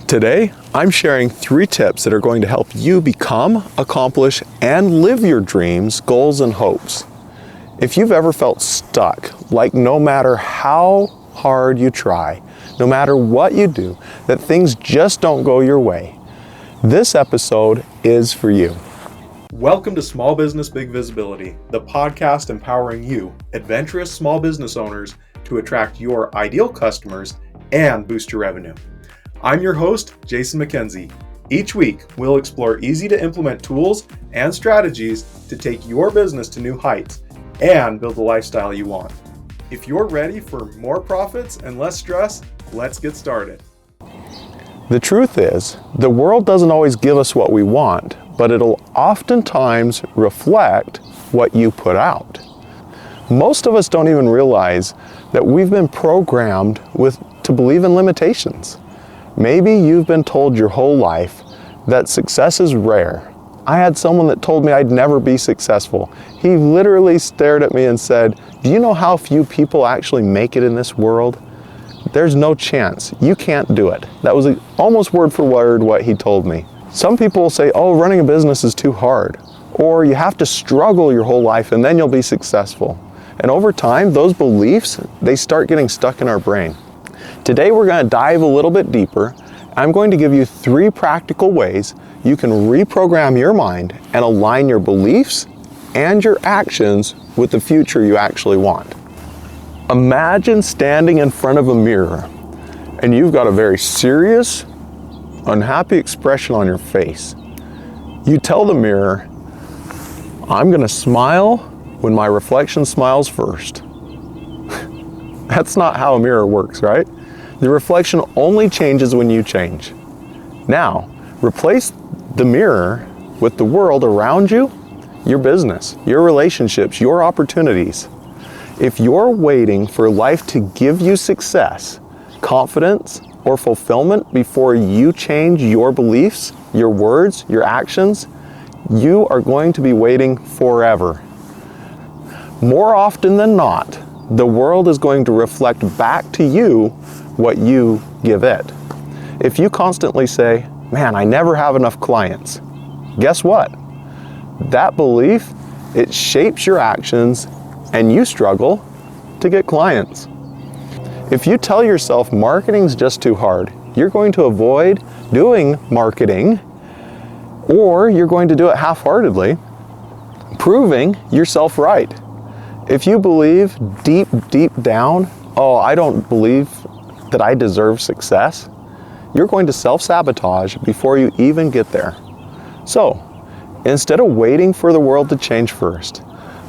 Today, I'm sharing 3 tips that are going to help you become, accomplish, and live your dreams, goals, and hopes. If you've ever felt stuck, like no matter how hard you try, no matter what you do, that things just don't go your way, this episode is for you. Welcome to Small Business Big Visibility, the podcast empowering you, adventurous small business owners, to attract your ideal customers and boost your revenue. I'm your host, Jason McKenzie. Each week, we'll explore easy-to-implement tools and strategies to take your business to new heights and build the lifestyle you want. If you're ready for more profits and less stress, let's get started. The truth is, the world doesn't always give us what we want, but it'll oftentimes reflect what you put out. Most of us don't even realize that we've been programmed to believe in limitations. Maybe you've been told your whole life that success is rare. I had someone that told me I'd never be successful. He literally stared at me and said, "Do you know how few people actually make it in this world? There's no chance. You can't do it." That was almost word for word what he told me. Some people will say, "Oh, running a business is too hard." Or you have to struggle your whole life and then you'll be successful. And over time, those beliefs, they start getting stuck in our brain. Today we're going to dive a little bit deeper. I'm going to give you 3 practical ways you can reprogram your mind and align your beliefs and your actions with the future you actually want. Imagine standing in front of a mirror and you've got a very serious, unhappy expression on your face. You tell the mirror, "I'm going to smile when my reflection smiles first." That's not how a mirror works, right? The reflection only changes when you change. Now, replace the mirror with the world around you, your business, your relationships, your opportunities. If you're waiting for life to give you success, confidence, or fulfillment before you change your beliefs, your words, your actions, you are going to be waiting forever. More often than not, the world is going to reflect back to you what you give it. If you constantly say, "Man, I never have enough clients," guess what? That belief, it shapes your actions and you struggle to get clients. If you tell yourself marketing's just too hard, you're going to avoid doing marketing, or you're going to do it half-heartedly, proving yourself right. If you believe deep down, "Oh, I don't believe that I deserve success," you're going to self-sabotage before you even get there. So, instead of waiting for the world to change first,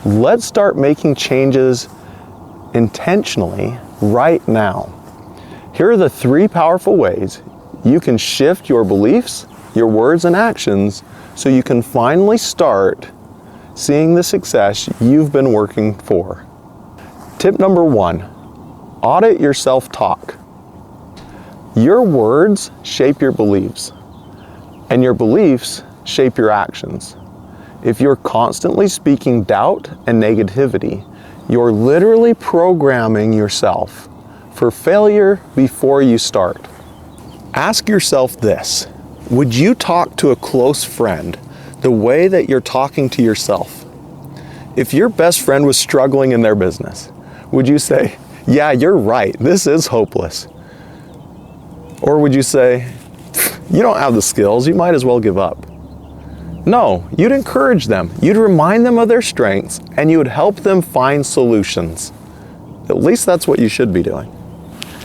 let's start making changes intentionally right now. Here are the 3 powerful ways you can shift your beliefs, your words, and actions so you can finally start seeing the success you've been working for. Tip number 1, audit your self-talk. Your words shape your beliefs, and your beliefs shape your actions. If you're constantly speaking doubt and negativity, you're literally programming yourself for failure before you start. Ask yourself this: would you talk to a close friend the way that you're talking to yourself? If your best friend was struggling in their business, would you say, "Yeah, you're right, this is hopeless"? Or would you say, "You don't have the skills, you might as well give up"? No, you'd encourage them. You'd remind them of their strengths and you would help them find solutions. At least that's what you should be doing.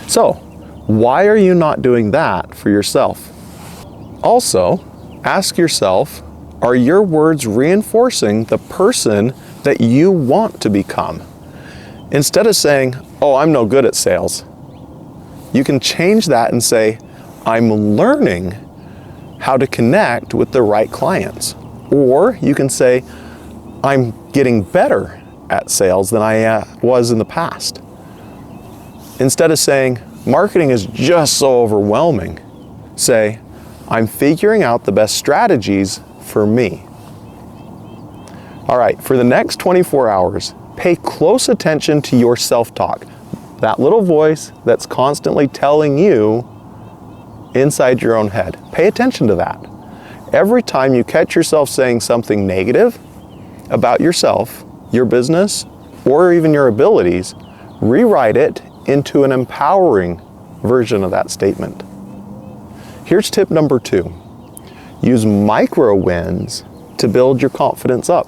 So, why are you not doing that for yourself? Also, ask yourself, are your words reinforcing the person that you want to become? Instead of saying, "Oh, I'm no good at sales," you can change that and say, "I'm learning how to connect with the right clients." Or you can say, "I'm getting better at sales than I was in the past." Instead of saying, "Marketing is just so overwhelming," say, "I'm figuring out the best strategies for me." All right, for the next 24 hours, pay close attention to your self-talk. That little voice that's constantly telling you inside your own head. Pay attention to that. Every time you catch yourself saying something negative about yourself, your business, or even your abilities, rewrite it into an empowering version of that statement. Here's tip number 2. Use micro wins to build your confidence up.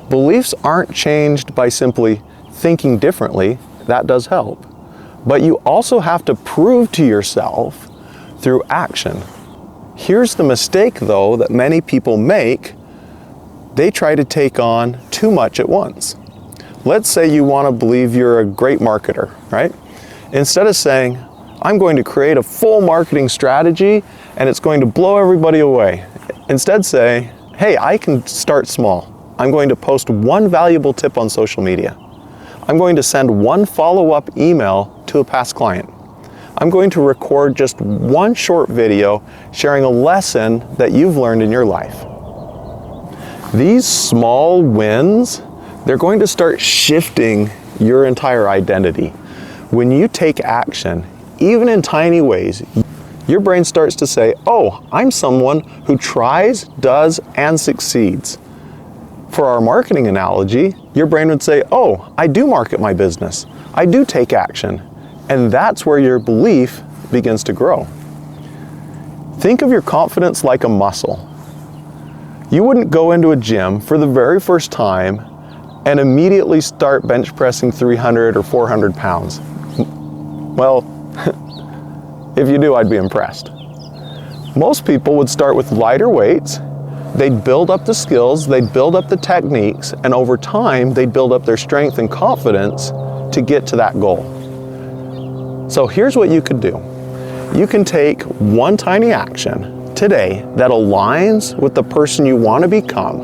Beliefs aren't changed by simply thinking differently. That does help. But you also have to prove to yourself through action. Here's the mistake, though, that many people make. They try to take on too much at once. Let's say you want to believe you're a great marketer, right? Instead of saying, I'm going to create a full marketing strategy and it's going to blow everybody away. Instead say, hey, I can start small. I'm going to post one valuable tip on social media. I'm going to send one follow-up email to a past client. I'm going to record just one short video sharing a lesson that you've learned in your life. These small wins, they're going to start shifting your entire identity. When you take action, even in tiny ways, your brain starts to say, oh, I'm someone who tries, does, and succeeds. For our marketing analogy, your brain would say, oh, I do market my business. I do take action. And that's where your belief begins to grow. Think of your confidence like a muscle. You wouldn't go into a gym for the very first time and immediately start bench pressing 300 or 400 pounds. Well, if you do, I'd be impressed. Most people would start with lighter weights. They'd build up the skills, they'd build up the techniques, and over time, they'd build up their strength and confidence to get to that goal. So here's what you could do. You can take one tiny action today that aligns with the person you want to become.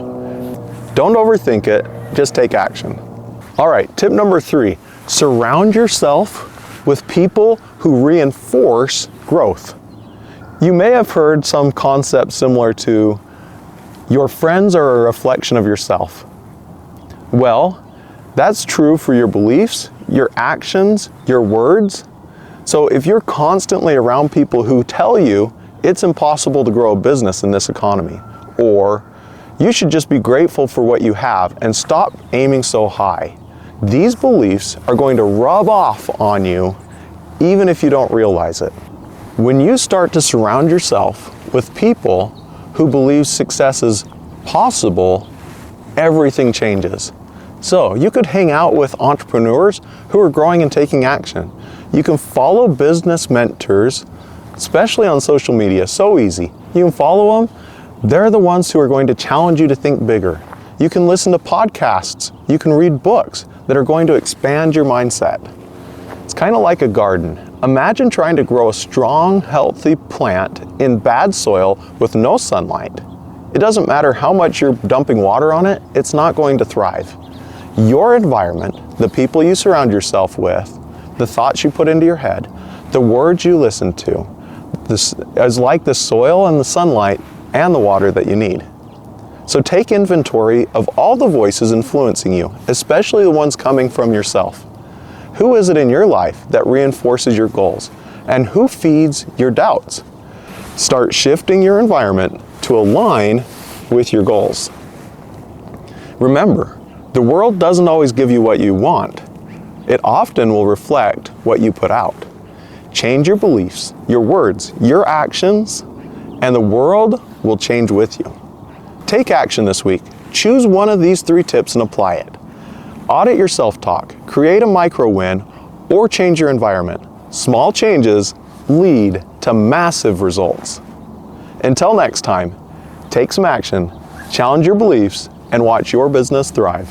Don't overthink it, just take action. All right, tip number 3, surround yourself with people who reinforce growth. You may have heard some concept similar to, your friends are a reflection of yourself. Well, that's true for your beliefs, your actions, your words. So if you're constantly around people who tell you it's impossible to grow a business in this economy, or you should just be grateful for what you have and stop aiming so high, these beliefs are going to rub off on you even if you don't realize it. When you start to surround yourself with people who believe success is possible, everything changes. So you could hang out with entrepreneurs who are growing and taking action. You can follow business mentors, especially on social media, so easy. You can follow them. They're the ones who are going to challenge you to think bigger. You can listen to podcasts. You can read books that are going to expand your mindset. It's kind of like a garden. Imagine trying to grow a strong, healthy plant in bad soil with no sunlight. It doesn't matter how much you're dumping water on it, it's not going to thrive. Your environment, the people you surround yourself with, the thoughts you put into your head, the words you listen to, this is like the soil and the sunlight and the water that you need. So take inventory of all the voices influencing you, especially the ones coming from yourself. Who is it in your life that reinforces your goals? And who feeds your doubts? Start shifting your environment to align with your goals. Remember, the world doesn't always give you what you want. It often will reflect what you put out. Change your beliefs, your words, your actions, and the world will change with you. Take action this week. Choose one of these 3 tips and apply it. Audit your self-talk, create a micro win, or change your environment. Small changes lead to massive results. Until next time, take some action, challenge your beliefs, and watch your business thrive.